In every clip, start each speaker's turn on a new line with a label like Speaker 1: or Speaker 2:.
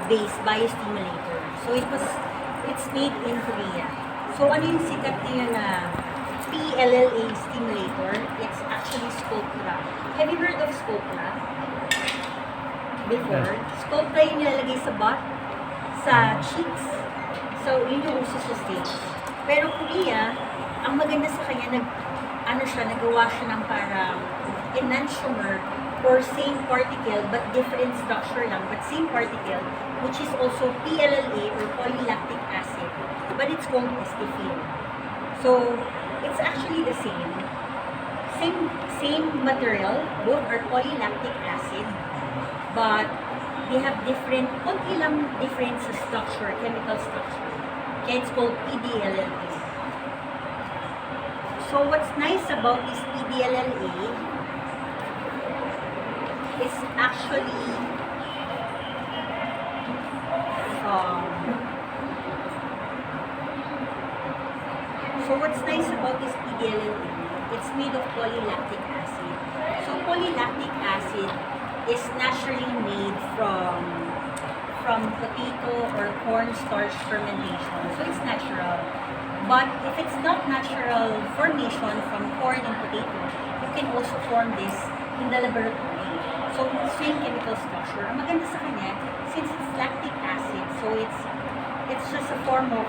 Speaker 1: based biostimulator. So it's made in Korea. So ano yung sikat niya na PLLA stimulator? It's actually Sculptra. Have you heard of Sculptra? Before? Sculptra yung nilalagay sa butt, sa cheeks. So yun yung uso sa States. Pero Korea, ang maganda sa kanya, nagawa siya ng parang enantiomer or same particle but different structure lang, but same particle, which is also PLLA or polylactic acid, but it's called AestheFill. So it's actually the same material. Both are polylactic acid, but they have konti lang different sa structure, chemical structure. Kaya it's called PDLLA. So what's nice about this PDLLA is actually it's made of polylactic acid. So polylactic acid is naturally made from potato or cornstarch fermentation. So it's natural. But if it's not natural formation from corn and potato, you can also form this in the laboratory. So same chemical structure. Ang maganda sa kanya, since it's lactic acid, so it's just a form of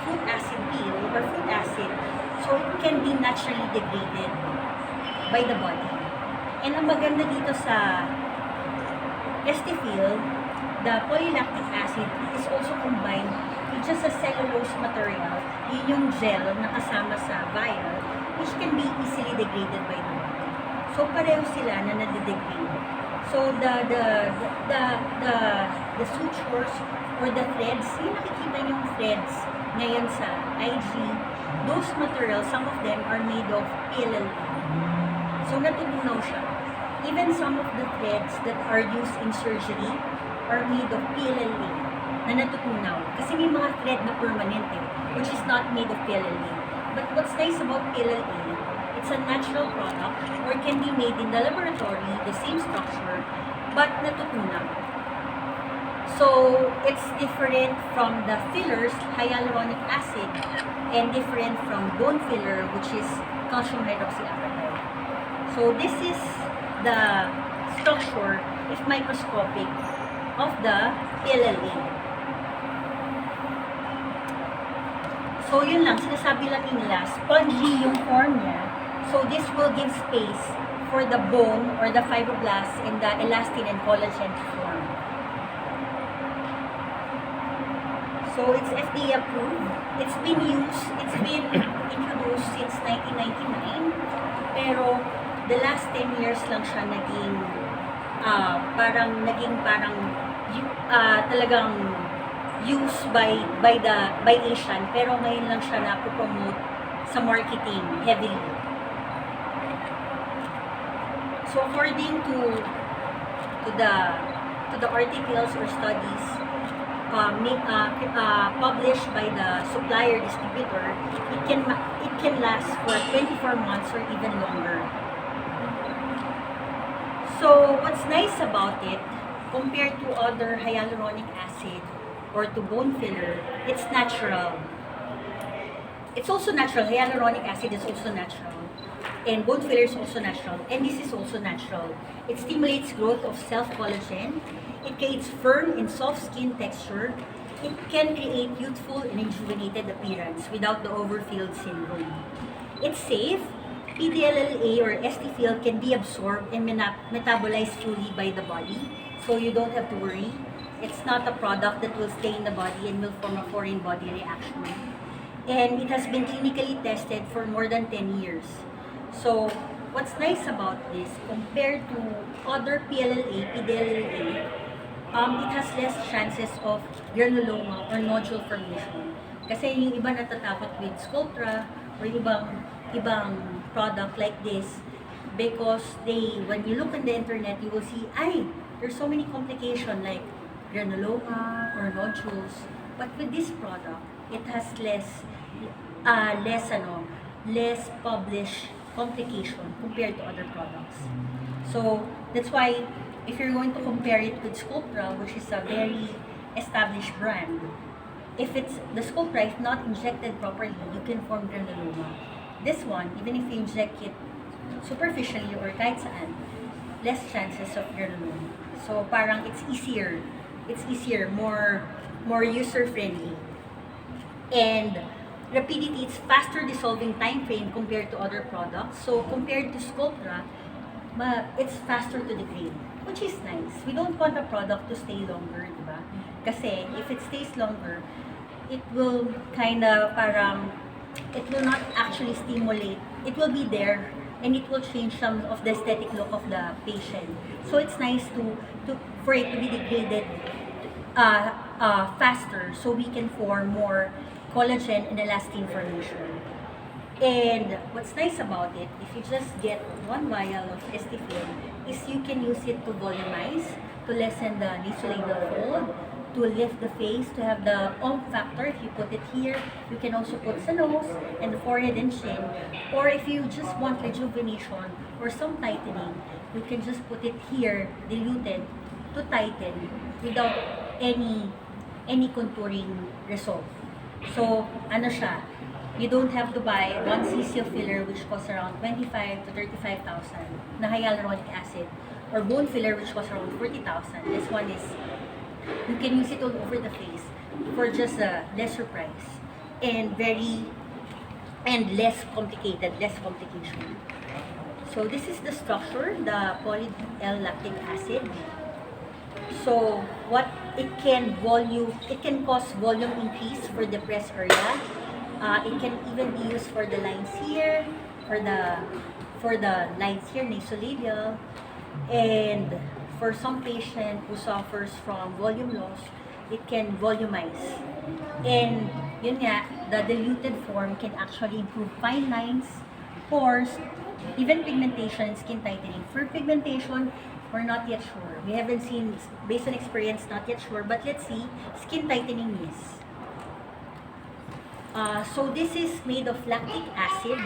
Speaker 1: fruit acid peel or fruit acid. So it can be naturally degraded by the body. And ang maganda dito sa AestheFill, the polylactic acid is also combined with just a cellulose material. Yun yung gel na kasama sa vial, which can be easily degraded by the body. So pareho sila na nade-degrade. So the sutures or the threads, yung nakikita yung threads ngayon sa IG, those materials, some of them are made of PLLA. So natutunaw siya. Even some of the threads that are used in surgery are made of PLLA na natutunaw. Kasi may mga thread na permanent which is not made of PLLA. But what's nice about PLLA, it's a natural product or can be made in the laboratory, the same structure, but natutunaw. So it's different from the fillers, hyaluronic acid, and different from bone filler, which is calcium hydroxyapatite. So this is the structure, if microscopic, of the PLLA. So yun lang, sinasabi lang nila, spongy yung form niya. So this will give space for the bone or the fibroblasts and the elastin and collagen to form. So it's FDA approved. It's been introduced since 1999. Pero the last 10 years lang siya naging talagang used by Asian, pero ngayon lang siya na-promote sa marketing heavily. So according to the articles or studies published by the supplier distributor, it can last for 24 months or even longer. So what's nice about it compared to other hyaluronic acid or to bone filler, it's natural. It's also natural. Hyaluronic acid is also natural. And bone filler is also natural. And this is also natural. It stimulates growth of self-collagen. It creates firm and soft skin texture. It can create youthful and rejuvenated appearance without the overfilled syndrome. It's safe. PDLLA or AestheFill can be absorbed and metabolized fully by the body. So you don't have to worry. It's not a product that will stay in the body and will form a foreign body reaction. And it has been clinically tested for more than 10 years. So what's nice about this compared to other PDLLA, it has less chances of granuloma or nodule formation. Kasi yung iba natatakot with Sculptra or ibang product like this because when you look on the internet, you will see, there's so many complications like granuloma or nodules. But with this product, it has less published complication compared to other products. So that's why if you're going to compare it with Sculptra, which is a very established brand, if the Sculptra is not injected properly, you can form granuloma. This one, even if you inject it superficially or kahit saan, less chances of granuloma. So parang it's easier, more user-friendly. And rapidity, it's faster dissolving time frame compared to other products. So compared to Sculptra, it's faster to degrade, which is nice. We don't want a product to stay longer, diba? Kasi if it stays longer, it will it will not actually stimulate. It will be there and it will change some of the aesthetic look of the patient. So it's nice for it to be degraded faster, so we can form more collagen and elastin formation. And what's nice about it, if you just get one vial of AestheFill, is you can use it to volumize, to lessen the nasolabial fold, to lift the face, to have the oomph factor. If you put it here, you can also put sa nose and the forehead and chin. Or if you just want rejuvenation or some tightening, you can just put it here, diluted, to tighten without any contouring result. So, ano siya, you don't have to buy 1 cc of filler which costs around 25 to 35,000 na hyaluronic acid, or bone filler which costs around 40,000. This one is, you can use it all over the face for just a lesser price and less complication. So this is the structure, the poly-L-lactic acid. So what it can cause volume increase for the breast area. It can even be used for the lines here, for the lines here, nasolabial, and for some patient who suffers from volume loss, it can volumize. And yun nga, the diluted form can actually improve fine lines, pores, even pigmentation and skin tightening. For pigmentation, we're not yet sure. We haven't seen, based on experience, not yet sure, but let's see. Skin tightening, yes. So this is made of lactic acid,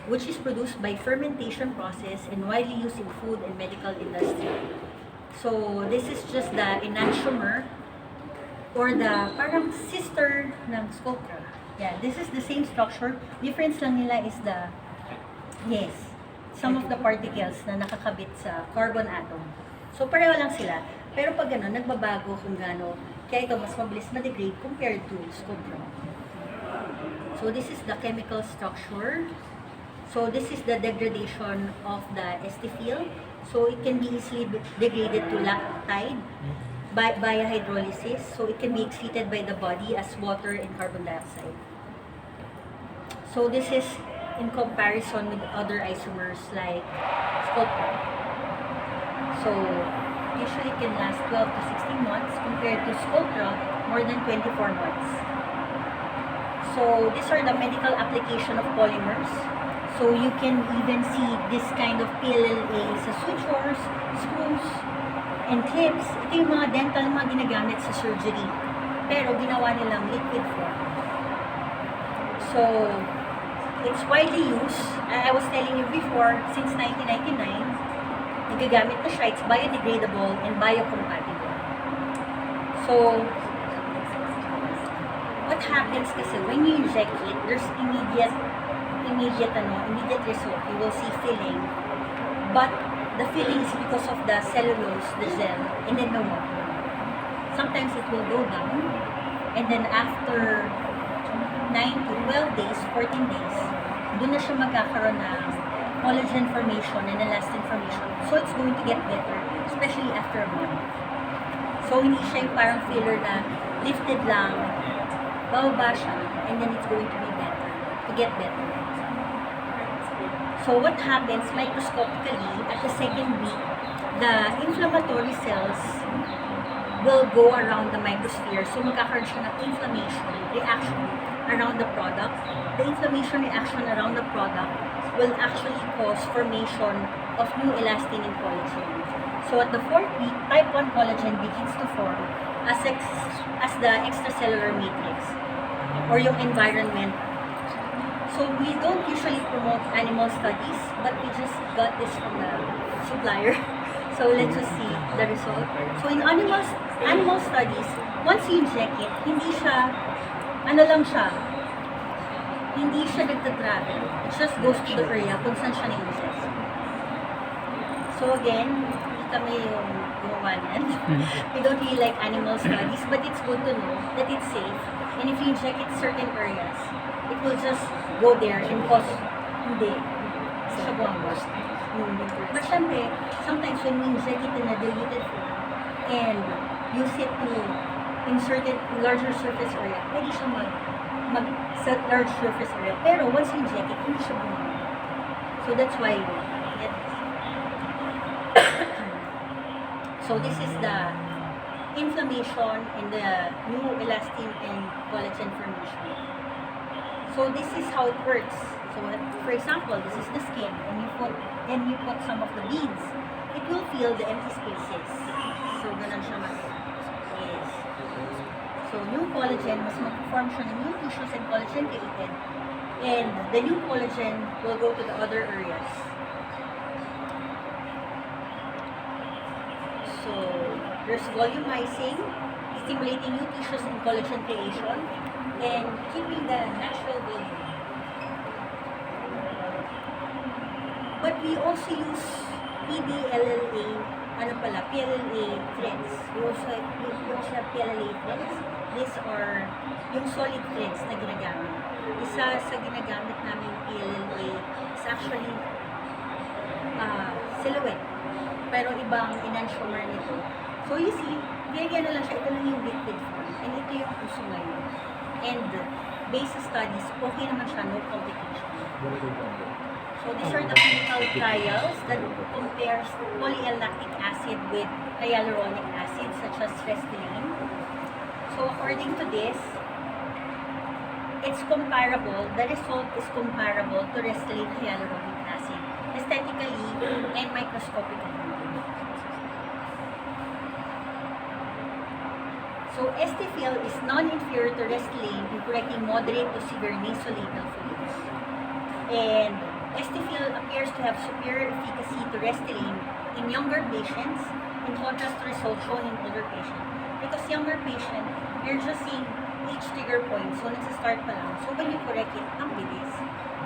Speaker 1: which is produced by fermentation process and widely used in food and medical industry. So this is just the enantiomer, or the parang sister ng Sculptra. Yeah, this is the same structure. Difference lang nila is some of the particles na nakakabit sa carbon atom. So pareho lang sila. Pero pag gano'n, nagbabago kung gano'n. Kaya ito mas mabilis ma-degrade compared to Sculptra. So this is the chemical structure. So this is the degradation of the AestheFill. So it can be easily degraded to lactide via hydrolysis. So it can be excreted by the body as water and carbon dioxide. So this is in comparison with other isomers like Sculptra. So usually can last 12 to 16 months compared to Sculptra more than 24 months. So these are the medical application of polymers. So you can even see this kind of PLLA sa sutures, screws, and clips. Ito yung mga dental mga ginagamit sa surgery. Pero ginawa nilang liquid form. So it's widely used. I was telling you before, since 1999, nagagamit na siya. It's biodegradable and biocompatible. So what happens kasi when you inject it, there's immediate result. You will see filling, but the filling is because of the cellulose, the gel, and then the water. Sometimes it will go down, and then after 9 to 12 days, 14 days, doon na siya magkakaroon ng collagen formation and elastin formation. So it's going to get better, especially after a month. So hindi siya yung parang filler na lifted lang, bababa siya, and then it's going to be better, to get better. So what happens microscopically at the second week, the inflammatory cells will go around the microsphere. So magkakaroon siya ng inflammation reaction around the product. The inflammation reaction around the product will actually cause formation of new elastin and collagen. So at the 4th week, type 1 collagen begins to form as the extracellular matrix or yung environment. So we don't usually promote animal studies, but we just got this from the supplier. So let's just see the result. So in animal studies, once you inject it, hindi siya, hindi siya nagtatravel. It just goes to the area kung saan siya na-inject. So again, hindi kami yung gumawa niyan. We don't really like animal studies, but it's good to know that it's safe. And if you inject it certain areas, it will just go there and cause hindi siya buwang. But syempre, sometimes when we inject it in a diluted form and use it to insert it in larger surface area, pwede siya mag-set large surface area. Pero once you inject it, hindi siya buwang. So that's why so this is the inflammation in the new elastin and collagen formation. So this is how it works. So for example, this is the skin, and you put some of the beads. It will fill the empty spaces. So ganun siya yes. So new collagen, mas mag-form siya ng new tissues and collagen created. And the new collagen will go to the other areas. So there's volumizing, stimulating new tissues and collagen creation, and keeping the natural volume. But we also use PLLA threads. We also have PLLA threads. These are yung solid threads na ginagamit. Isa sa ginagamit namin PLLA is actually silhouette. Pero ibang enantiomer nito. So you see, ganyan na lang siya. Ito lang yung liquid form. And ito yung uso ngayon. And based sa studies, okay naman siya, no complication. So these are the clinical trials that compares polyl-lactic acid with hyaluronic acid such as Restylane. So according to this, it's comparable, the result is comparable to Restylane hyaluronic acid, aesthetically and microscopically. So AestheFill is non-inferior to Restylane in correcting moderate to severe nasolabial fluids. And AestheFill appears to have superior efficacy to Restylane in younger patients, in contrast to results shown in older patients. Because younger patients, you're just seeing each trigger point, so nasa-start pa lang. So when you correct it, ang bilis.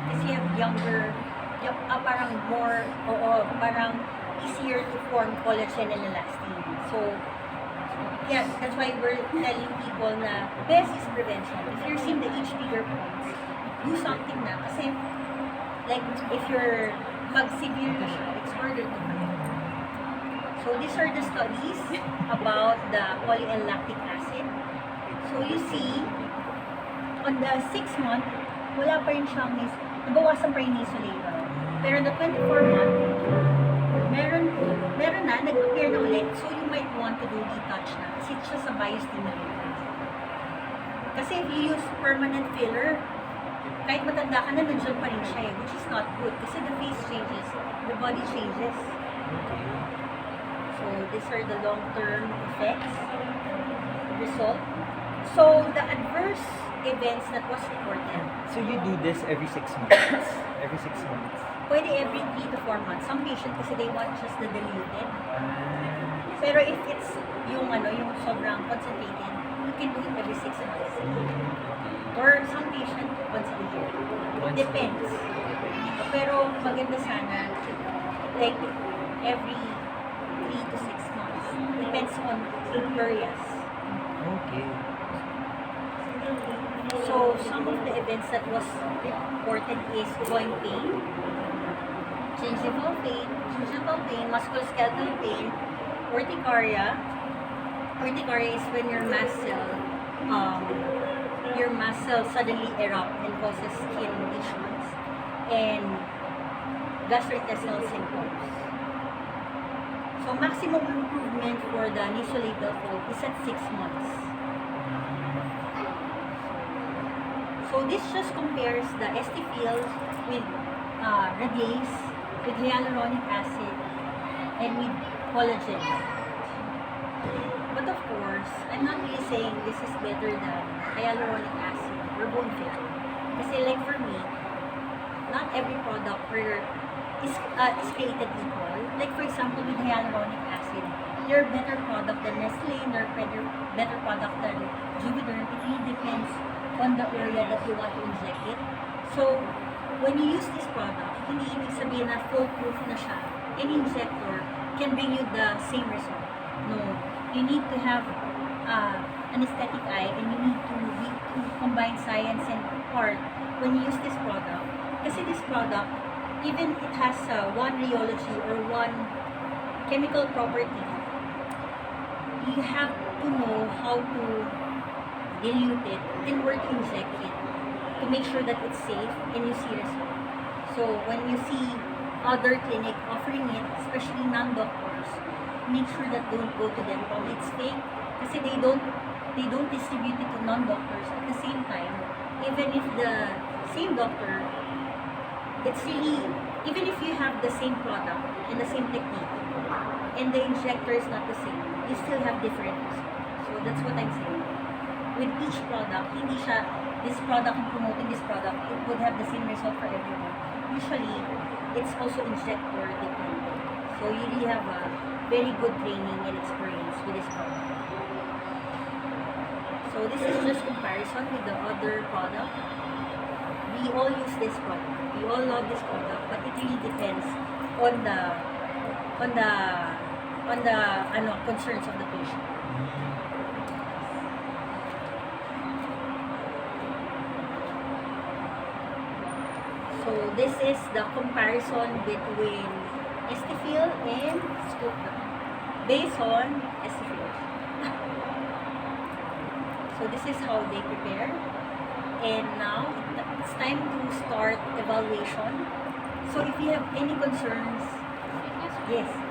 Speaker 1: Kasi you have younger, parang more, parang easier to form collagen and elastin. So, yeah, that's why we're telling people na best is prevention. If you're seeing the each trigger points, do something na. Kasi, like, if you're mag-severe na siya, it's harder to correct. So, these are the studies about the polyl-lactic acid. So, you see, on the 6th month, wala pa rin siyang nabawasan pa rin nasolabial. Pero in the 24th month, meron na, nag-appear na ulit. So, you might want to do retouch na. Kasi it's just a biostimulator. Kasi if you use permanent filler, kahit matanda ka na, nandiyan pa rin siya which is not good. Kasi the face changes, the body changes. So, these are the long-term effects, result. So, the adverse events that was reported.
Speaker 2: So, you do this every 6 months? Every 6 months?
Speaker 1: Pwede every 3 to 4 months. Some patients kasi they want just the diluted. Pero if it's yung sobrang concentrated, you can do it every 6 months. Or some patient once a year. It depends. Pero maganda sana, like every 3 to 6 months. Depends on areas.
Speaker 2: Okay.
Speaker 1: So, some of the events that was reported is joint pain, gingival pain, musculoskeletal pain, urticaria. Urticaria is when your muscle suddenly erupt and causes skin lesions, and gastrointestinal symptoms. So, maximum improvement for the nasolabial fold is at 6 months. So this just compares the AestheFill with Reyes, with hyaluronic acid, and with collagen. But of course, I'm not really saying this is better than hyaluronic acid or bone filler. Kasi like for me, not every product is created equal. Like for example, with hyaluronic acid, there are better product than Nestle, there are better product than Juvederm. It really depends on the area that you want to inject it. So, when you use this product, hindi ibig sabihin na foolproof na siya. Any injector can bring you the same result. No. You need to have an aesthetic eye, and you need to combine science and art when you use this product. Kasi this product, even it has one rheology or one chemical property, you have to know how to dilute it and where to inject it to make sure that it's safe and you see result. So when you see other clinic offering it, especially non-doctors, make sure that don't go to them oh it's fake, kasi they don't distribute it to non-doctors. At the same time, even if the same doctor, it's really, even if you have the same product and the same technique and the injector is not the same, you still have different results. So that's what I'm saying. With each product, hindi siya this product and promoting this product, it would have the same result for everyone. Usually, it's also injector dependent. So you really have a very good training and experience with this product. So this is just comparison with the other product. We all use this product. We all love this product, but it really depends on the concerns of the patient. So this is the comparison between AestheFill and Scoopra based on AestheFill. So this is how they prepare. And now it's time to start evaluation. So if you have any concerns, yes.